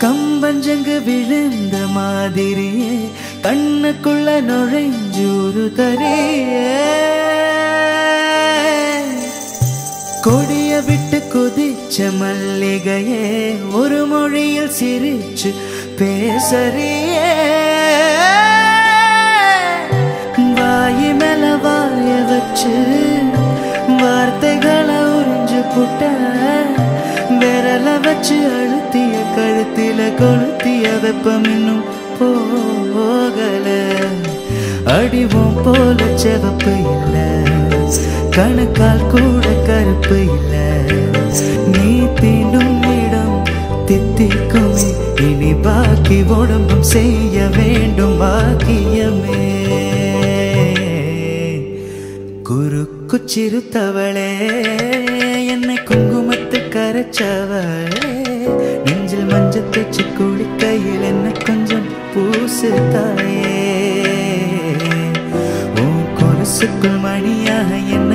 கம்பஞ்சங்கு விழுந்த மாதிரியே கண்ணுக்குள்ள நுழைஞ்சூரு தரியே கொடிய விட்டு குதிச்ச மல்லிகையே ஒரு மொழியில் சிரிச்சு பேசறியே வாயி மேல வாய வச்சு வார்த்தைகளை உறிஞ்சு புட்ட விரல வச்சு அழுத்திய கழுத்தில கொளுத்திய வெப்பம் இன்னும் போகல அடிவோம் போல செவப்பு இல்ல கணக்கால் கூட கருப்பு இல்ல நீ தீண்டும் இடம் தித்திக்குமே இனி பாக்கி உடம்பும் செய்ய வேண்டும் பாக்கியமே குறுக்கு சிறுத்தவளே என்னை குங்குமத்து கரைச்சவளே நெஞ்சில் மஞ்சள் தேச்சு குளிக்கையில் என்ன கொஞ்சம் பூசு தாயே உன் கொலுசுக்குள் மணியாக என்ன